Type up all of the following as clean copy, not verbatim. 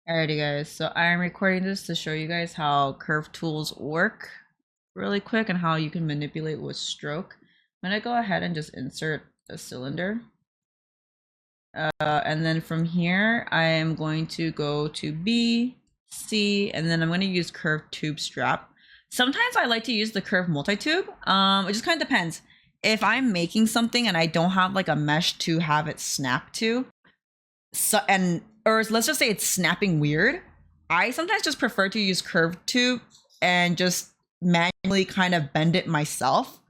Alrighty guys, so I'm recording this to show you guys how curve tools work really quick and how you can manipulate with stroke. I'm going to go ahead and just insert a cylinder. And then from here, I am going to go to B, C, and then I'm going to use curved tube strap. Sometimes I like to use the curved multi-tube. It just kind of depends. If I'm making something and I don't have like a mesh to have it snap to, or let's just say it's snapping weird, I sometimes just prefer to use curved tube and just manually kind of bend it myself.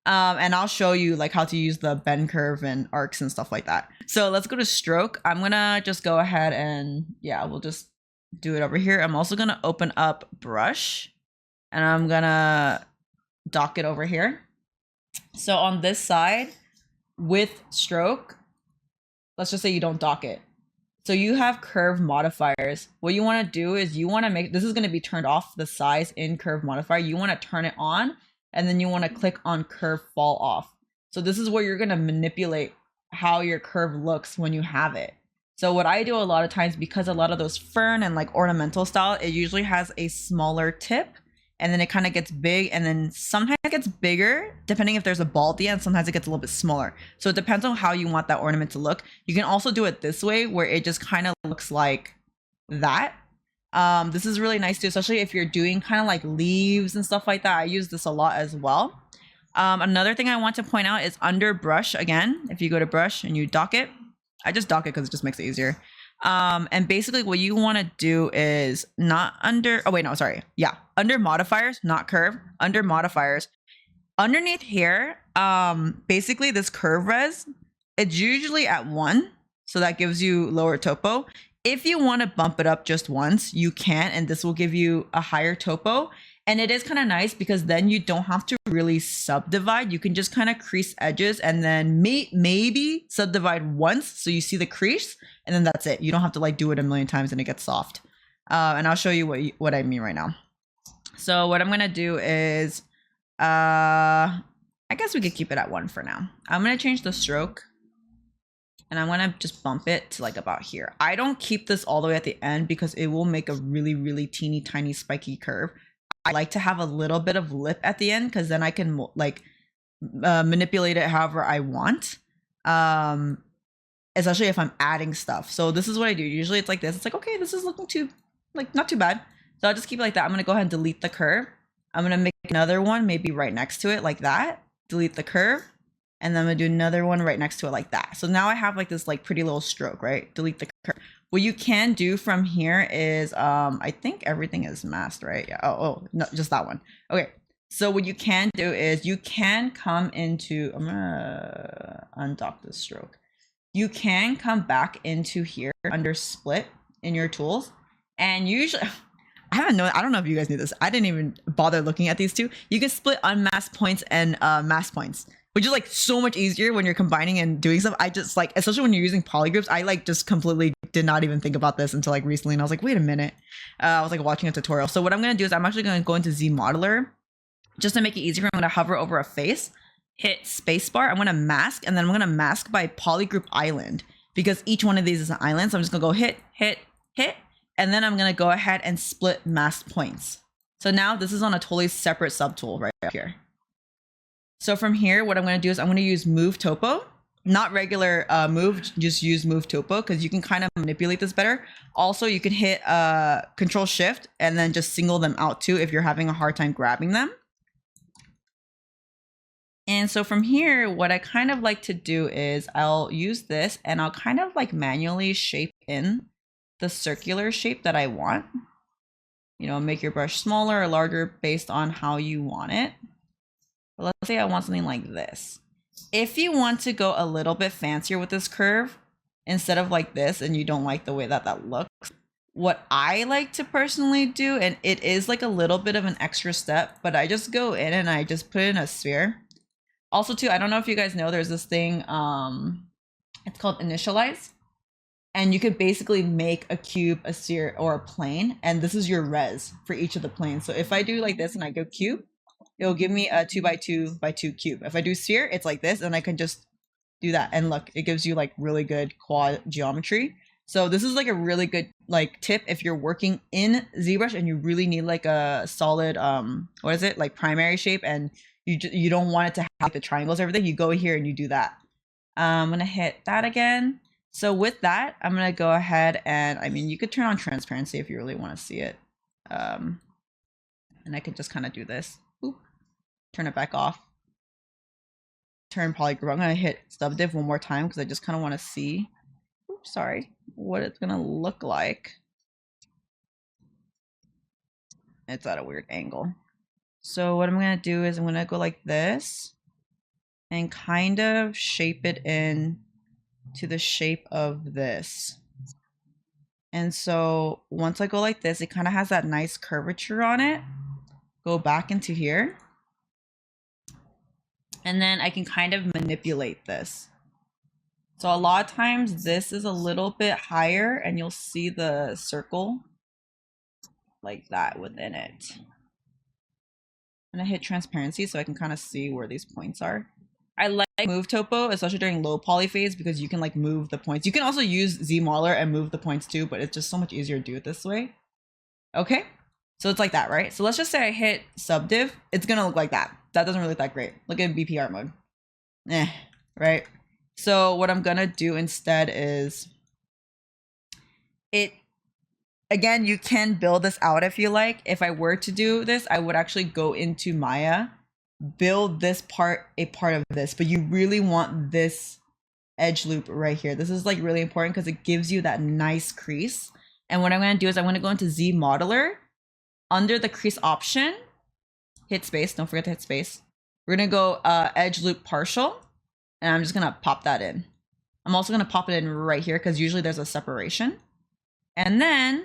And I'll show you like how to use the bend curve and arcs and stuff like that. So let's go to stroke. I'm gonna just go ahead and yeah, we'll just do it over here. I'm also gonna open up brush and I'm gonna dock it over here. So on this side with stroke, let's just say you don't dock it. So you have curve modifiers. What you want to do is you want to make, this is going to be turned off, the size in curve modifier. You want to turn it on and then you want to click on curve fall off. So this is where you're going to manipulate how your curve looks when you have it. So what I do a lot of times, because a lot of those fern and like ornamental style, it usually has a smaller tip and then it kind of gets big and then sometimes it gets bigger depending if there's a ball at the end. Sometimes it gets a little bit smaller. So it depends on how you want that ornament to look. You can also do it this way where it just kind of looks like that. This is really nice too, especially if you're doing kind of like leaves and stuff like that. I use this a lot as well. Another thing I want to point out is under brush again. If you go to brush and you dock it, I just dock it because it just makes it easier. And basically what you want to do is not under, oh wait, no, sorry. Yeah. Under modifiers, not curve, under modifiers, underneath here, basically this curve res, it's usually at 1. So that gives you lower topo. If you want to bump it up just once, you can, and this will give you a higher topo. And it is kind of nice because then you don't have to really subdivide. You can just kind of crease edges and then maybe subdivide once so you see the crease, and then that's it. You don't have to like do it a million times and it gets soft. And I'll show you what I mean right now. So what I'm gonna do is, I guess we could keep it at 1 for now. I'm gonna change the stroke and I'm gonna just bump it to like about here. I don't keep this all the way at the end because it will make a really, really teeny tiny spiky curve. I like to have a little bit of lip at the end because then I can like manipulate it however I want, especially if I'm adding stuff. So this is what I do. Usually it's like this. It's like, okay, this is looking not too bad. So I'll just keep it like that. I'm going to go ahead and delete the curve. I'm going to make another one maybe right next to it like that. Delete the curve. And then I'm going to do another one right next to it like that. So now I have like this like pretty little stroke, right? Delete the curve. What you can do from here is, I think everything is masked, right? Yeah. Oh, no, just that one. Okay. So what you can do is you can come into, I'm gonna undock this stroke. You can come back into here under split in your tools. And usually, I don't know if you guys knew this. I didn't even bother looking at these two. You can split unmasked points and masked points, which is like so much easier when you're combining and doing stuff. I just like, especially when you're using polygroups, I like just completely did not even think about this until like recently. And I was like, wait a minute. I was like watching a tutorial. So what I'm going to do is I'm actually going to go into Zmodeler just to make it easier. I'm going to hover over a face, hit spacebar. I'm going to mask, and then I'm going to mask by polygroup island because each one of these is an island. So I'm just going to go hit, hit, hit. And then I'm going to go ahead and split masked points. So now this is on a totally separate subtool right up here. So from here, what I'm going to do is I'm going to use move topo, not regular move, just use move topo because you can kind of manipulate this better. Also, you can hit control shift and then just single them out too if you're having a hard time grabbing them. And so from here, what I kind of like to do is I'll use this and I'll kind of like manually shape in the circular shape that I want. You know, make your brush smaller or larger based on how you want it. But let's say I want something like this. If you want to go a little bit fancier with this curve, instead of like this, and you don't like the way that that looks, what I like to personally do, and it is like a little bit of an extra step, but I just go in and I just put in a sphere. Also too, I don't know if you guys know, there's this thing, it's called Initialize. And you could basically make a cube, a sphere, or a plane. And this is your res for each of the planes. So if I do like this and I go cube, it'll give me a 2x2x2 cube. If I do sphere, it's like this, and I can just do that. And look, it gives you like really good quad geometry. So this is like a really good like tip if you're working in ZBrush and you really need like a solid what is it, like primary shape, and you don't want it to have like the triangles, everything, you go here and you do that. I'm gonna hit that again. So with that, I'm gonna go ahead and, I mean, you could turn on transparency if you really want to see it, and I could just kind of do this. Oop. Turn it back off. Turn polygroup. I'm gonna hit subdiv one more time because I just kind of want to see. Oops, sorry, what it's gonna look like. It's at a weird angle. So what I'm gonna do is I'm gonna go like this and kind of shape it in to the shape of this. And so once I go like this, it kind of has that nice curvature on it. Go back into here. And then I can kind of manipulate this. So a lot of times this is a little bit higher and you'll see the circle like that within it. I'm gonna hit transparency so I can kind of see where these points are. I like move topo, especially during low poly phase, because you can like move the points. You can also use Zmodeler and move the points too, but it's just so much easier to do it this way. Okay, so it's like that, right? So let's just say I hit subdiv. It's gonna look like that. That doesn't really look that great. Look at BPR mode. Right? So what I'm gonna do instead is again, you can build this out if you like. If I were to do this, I would actually go into Maya, build this part, a part of this, but you really want this edge loop right here. This is like really important because it gives you that nice crease. And what I'm going to do is I'm going to go into Zmodeler, under the crease option, hit space. Don't forget to hit space. We're going to go edge loop partial, and I'm just going to pop that in. I'm also going to pop it in right here because usually there's a separation. And then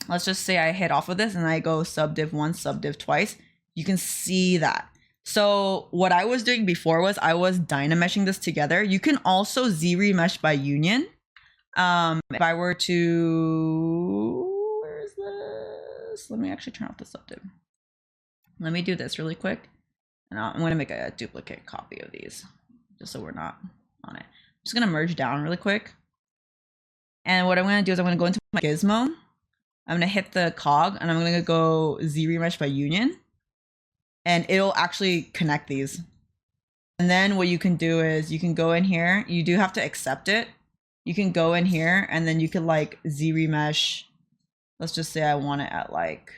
let's just say I hit off of this and I go subdiv once, subdiv twice. You can see that. So what I was doing before was I was dynameshing this together. You can also z-remesh by union. If I were to, where is this? Let me actually turn off the subdiv. Let me do this really quick. And I'm going to make a duplicate copy of these just so we're not on it. I'm just going to merge down really quick. And what I'm going to do is I'm going to go into my Gizmo. I'm going to hit the cog and I'm going to go z-remesh by union. And it'll actually connect these. And then what you can do is you can go in here. You do have to accept it. You can go in here and then you can like z-remesh. Let's just say I want it at like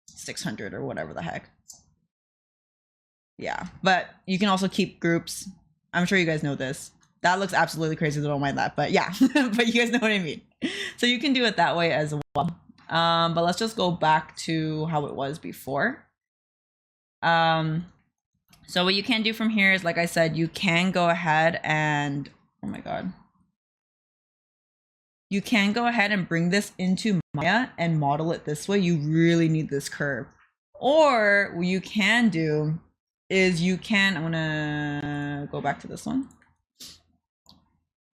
600 or whatever the heck. Yeah, but you can also keep groups. I'm sure you guys know this. That looks absolutely crazy. Don't mind that, but yeah, but you guys know what I mean. So you can do it that way as well. But let's just go back to how it was before. So what you can do from here is, like I said, you can go ahead and, oh my God. You can go ahead and bring this into Maya and model it this way. You really need this curve. Or what you can do is you can, I'm gonna go back to this one.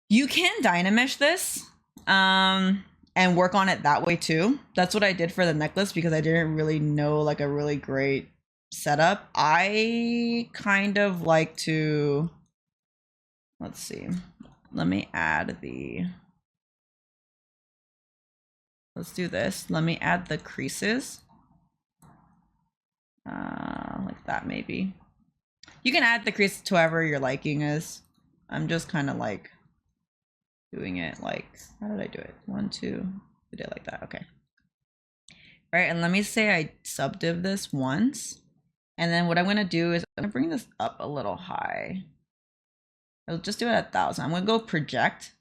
You can dynamesh this and work on it that way too. That's what I did for the necklace because I didn't really know like a really great setup. I kind of like to, let's see, let me add the, let's do this. Let me add the creases. Like that maybe. You can add the crease to whoever your liking is. I'm just kind of like doing it like, how did I do it? 1, 2, I did it like that. Okay. Right, and let me say I subdiv this once. And then what I'm going to do is I'm going to bring this up a little high. I'll just do it at 1,000. I'm going to go project.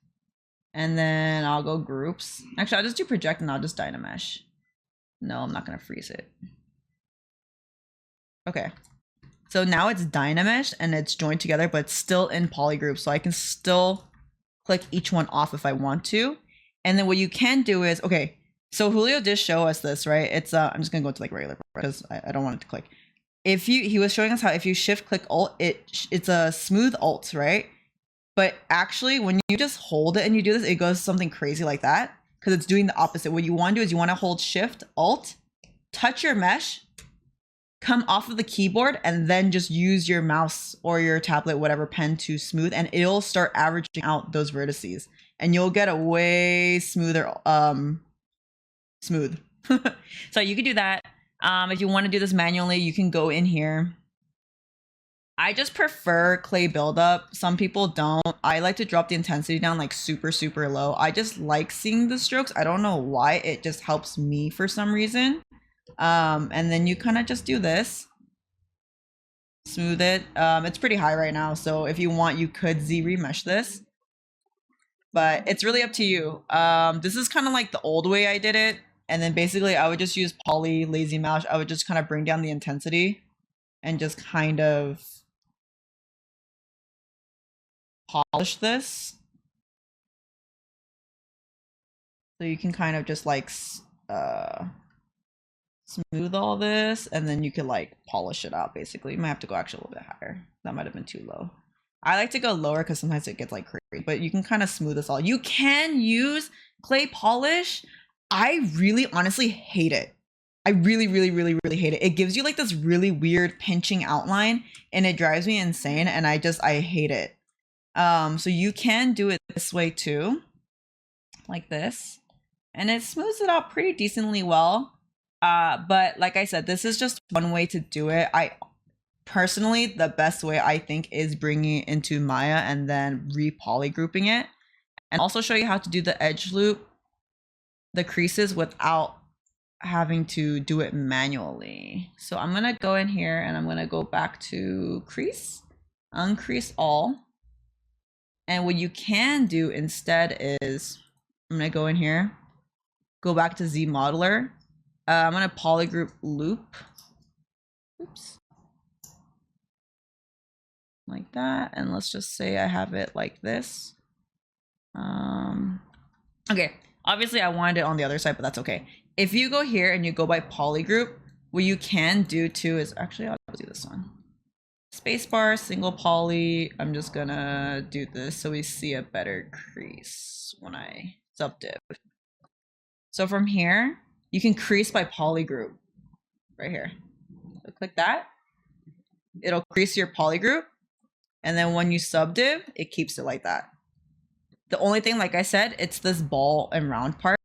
And then I'll go groups. Actually, I'll just do project and I'll just dynamesh. No, I'm not going to freeze it. Okay. So now it's dynameshed and it's joined together, but it's still in polygroup. So I can still click each one off if I want to. And then what you can do is, okay, so Julio did show us this, right? It's, I'm just going to go to like regular because I don't want it to click. If you, he was showing us how if you shift click alt, it's a smooth alt, right? But actually when you just hold it and you do this, it goes something crazy like that because it's doing the opposite. What you want to do is you want to hold shift alt, touch your mesh, come off of the keyboard, and then just use your mouse or your tablet, whatever pen to smooth, and it'll start averaging out those vertices and you'll get a way smoother smooth. So you can do that. If you want to do this manually, you can go in here. I just prefer clay buildup. Some people don't. I like to drop the intensity down like super, super low. I just like seeing the strokes. I don't know why. It just helps me for some reason. And then you kind of just do this. Smooth it. It's pretty high right now. So if you want, you could Z remesh this. But it's really up to you. This is kind of like the old way I did it. And then basically I would just use poly lazy mesh. I would just kind of bring down the intensity and just kind of polish this. So you can kind of just like smooth all this, and then you can like polish it out basically. You might have to go actually a little bit higher. That might have been too low. I like to go lower because sometimes it gets like crazy, but you can kind of smooth this all. You can use clay polish. I really honestly hate it. I really, really, really, really hate it. It gives you like this really weird pinching outline and it drives me insane, and I hate it. So you can do it this way too, like this, and it smooths it out pretty decently well. But like I said, this is just one way to do it. I personally, the best way I think is bringing it into Maya and then re-polygrouping it, and also show you how to do the edge loop, the creases without having to do it manually. So I'm gonna go in here and I'm gonna go back to crease, uncrease all. And what you can do instead is I'm gonna go in here, go back to Zmodeler. I'm gonna polygroup loop. Oops. Like that. And let's just say I have it like this. Okay, obviously I wanted it on the other side, but that's okay. If you go here and you go by polygroup, what you can do too is actually I'll do this one. Spacebar, single poly. I'm just gonna do this so we see a better crease when I subdiv. So from here, you can crease by polygroup right here. So click that. It'll crease your polygroup. And then when you subdiv, it keeps it like that. The only thing, like I said, it's this ball and round part.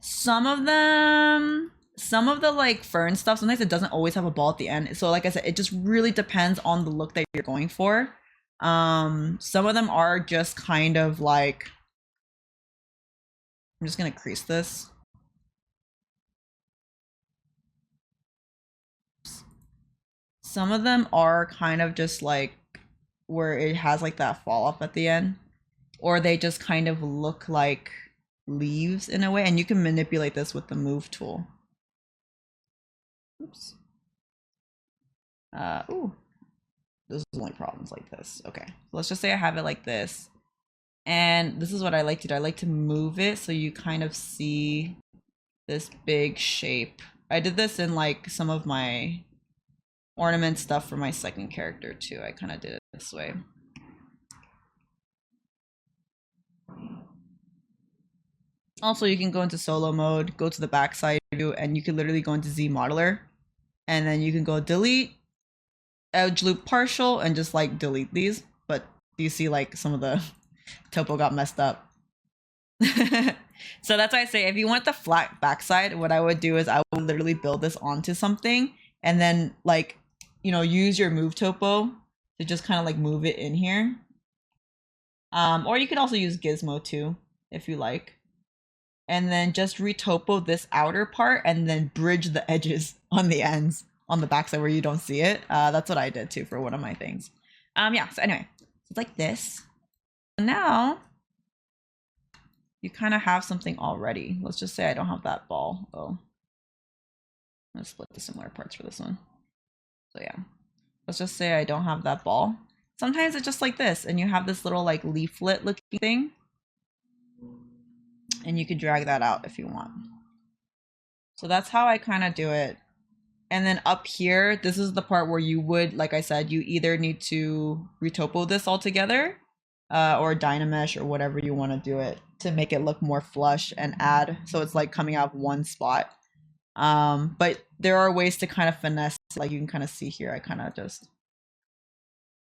Some of the like fern stuff, sometimes it doesn't always have a ball at the end. So like I said, it just really depends on the look that you're going for. Some of them are just kind of like, I'm just gonna crease this. Some of them are kind of just like where it has like that fall off at the end, or they just kind of look like leaves in a way, and you can manipulate this with the move tool. Oops. Ooh, those are only problems like this. Okay, so let's just say I have it like this, and this is what I like to do. I like to move it so you kind of see this big shape. I did this in like some of my ornament stuff for my second character too. I kind of did it this way. Also, you can go into solo mode, go to the backside view, and you can literally go into Zmodeler, and then you can go delete, edge loop partial, and just like delete these. But you see like some of the topo got messed up. So that's why I say if you want the flat backside, what I would do is I would literally build this onto something and then like, you know, use your move topo to just kind of like move it in here. Or you can also use Gizmo too, if you like. And then just retopo this outer part and then bridge the edges on the ends on the backside where you don't see it. That's what I did too for one of my things. Yeah, so anyway, it's like this. Now you kind of have something already. Let's just say I don't have that ball. Oh, I'm gonna split the similar parts for this one. So yeah, let's just say I don't have that ball. Sometimes it's just like this, and you have this little like leaflet looking thing, and you could drag that out if you want. So that's how I kind of do it. And then up here, this is the part where you would, like I said, you either need to retopo this all together or Dynamesh or whatever you want to do it to make it look more flush and add. So it's like coming out of one spot. But there are ways to kind of finesse, like you can kind of see here. I kind of just,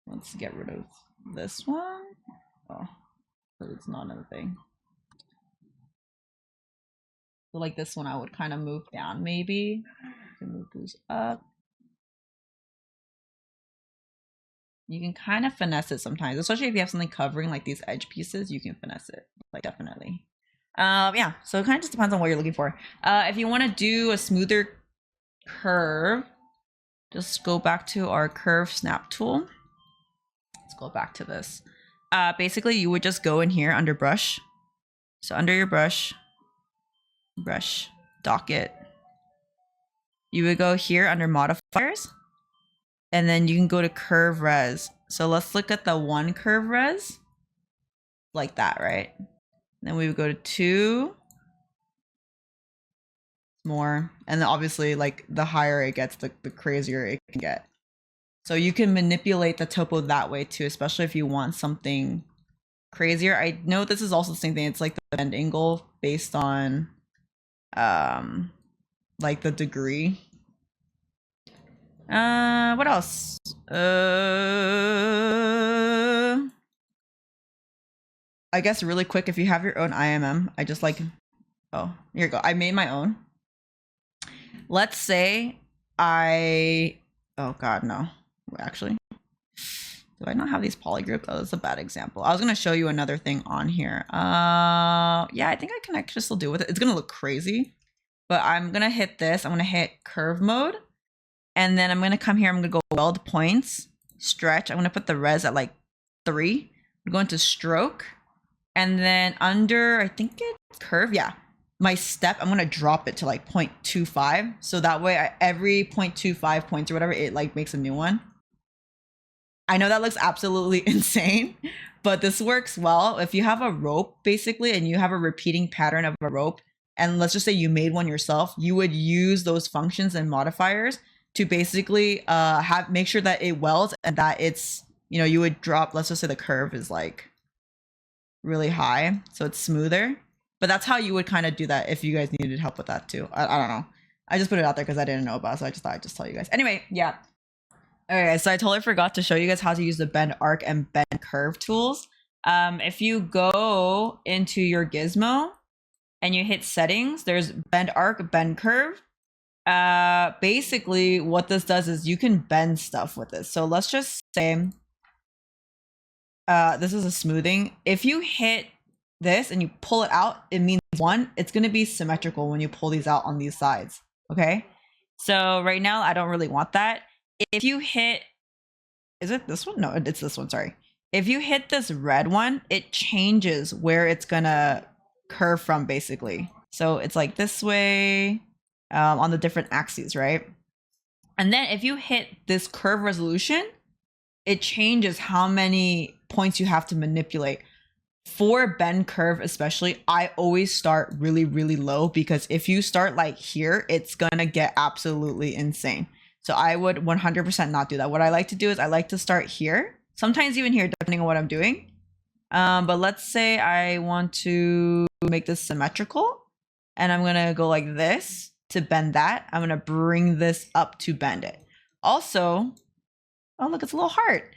let's get rid of this one. Oh, but it's not another thing. So like this one, I would kind of move down maybe. Move those up. You can kind of finesse it sometimes, especially if you have something covering like these edge pieces, you can finesse it, like definitely. Yeah, so it kind of just depends on what you're looking for. If you want to do a smoother curve, just go back to our curve snap tool. Let's go back to this. Basically, you would just go in here under brush. So under your brush, docket, you would go here under modifiers. And then you can go to curve res. So let's look at the one curve res. Like that, right? Then we would go to 2. More. And then obviously, like, the higher it gets, the crazier it can get. So you can manipulate the topo that way too, especially if you want something crazier. I know this is also the same thing. It's like the bend angle based on like the degree. What else? I guess really quick, if you have your own IMM, I just like, oh, here you go. I made my own. Let's say oh God, no. Actually, do I not have these polygroups? Oh, that's a bad example. I was going to show you another thing on here. Yeah, I think I can actually still do with it. It's going to look crazy, but I'm going to hit this. I'm going to hit curve mode. And then I'm going to come here. I'm going to go weld points, stretch. I'm going to put the res at like 3. I'm going to stroke. And then under, I think it's curve. Yeah. My step, I'm going to drop it to like 0.25. So that way every 0.25 points or whatever, it like makes a new one. I know that looks absolutely insane, but this works well. If you have a rope basically, and you have a repeating pattern of a rope, and let's just say you made one yourself, you would use those functions and modifiers to basically make sure that it welds and that it's, you know, you would drop, let's just say the curve is like really high, so it's smoother. But that's how you would kind of do that if you guys needed help with that too. I don't know. I just put it out there because I didn't know about it, so I just thought I'd just tell you guys. Anyway, yeah. Okay, so I totally forgot to show you guys how to use the bend arc and bend curve tools. If you go into your Gizmo and you hit settings, there's bend arc, bend curve. Basically what this does is you can bend stuff with this. So let's just say this is a smoothing. If you hit this and you pull it out, it means one, it's going to be symmetrical when you pull these out on these sides. Okay, so right now I don't really want that. If you hit, is it this one? No, it's this one, sorry. If you hit this red one, it changes where it's gonna curve from basically. So it's like this way on the different axes, right? And then if you hit this curve resolution, it changes how many points you have to manipulate. For bend curve especially, I always start really, really low, because if you start like here, it's gonna get absolutely insane. So I would 100% not do that. What I like to do is I like to start here, sometimes even here, depending on what I'm doing. But let's say I want to make this symmetrical, and I'm gonna go like this to bend that. I'm gonna bring this up to bend it. Also, oh look, it's a little heart.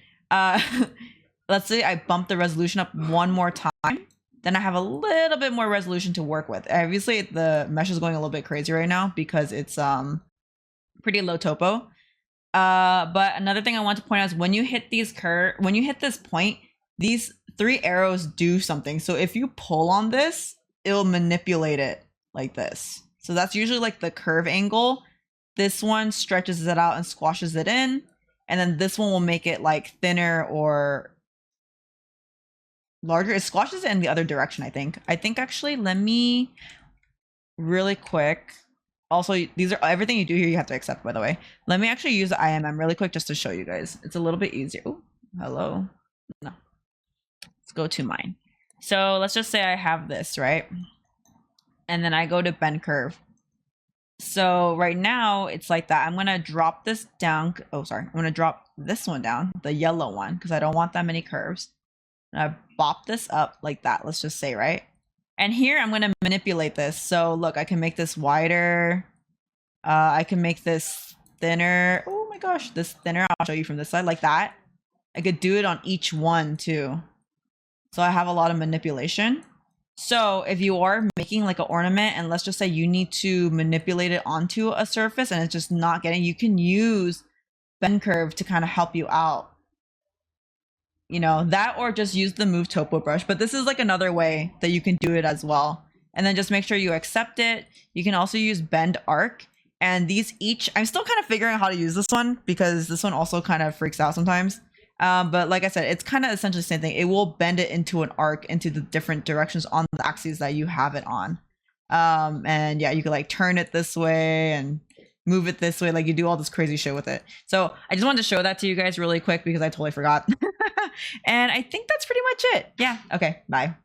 Let's say I bump the resolution up one more time, then I have a little bit more resolution to work with. Obviously, the mesh is going a little bit crazy right now because it's pretty low topo. But another thing I want to point out is when you hit when you hit this point, these 3 arrows do something. So if you pull on this, it'll manipulate it like this. So that's usually like the curve angle. This one stretches it out and squashes it in. And then this one will make it like thinner or larger. It squashes it in the other direction, I think. Actually, let me really quick. Also, these are everything you do here, you have to accept, by the way. Let me actually use the IMM really quick just to show you guys. It's a little bit easier. Oh, hello. No. Let's go to mine. So let's just say I have this, right? And then I go to bend curve. So right now it's like that. I'm going to drop this down. Oh, sorry. I'm going to drop this one down, the yellow one, because I don't want that many curves. And I bop this up like that. Let's just say, right? And here I'm going to manipulate this. So look, I can make this wider. I can make this thinner. Oh my gosh, this thinner. I'll show you from this side like that. I could do it on each one too. So I have a lot of manipulation. So if you are making like an ornament and let's just say you need to manipulate it onto a surface and it's just not getting, you can use bend curve to kind of help you out. You know, that or just use the move topo brush. But this is like another way that you can do it as well. And then just make sure you accept it. You can also use bend arc. And these each, I'm still kind of figuring out how to use this one because this one also kind of freaks out sometimes. But like I said, it's kind of essentially the same thing. It will bend it into an arc into the different directions on the axes that you have it on. And yeah, you could like turn it this way and move it this way. Like you do all this crazy shit with it. So I just wanted to show that to you guys really quick because I totally forgot. And I think that's pretty much it. Yeah. Okay. Bye.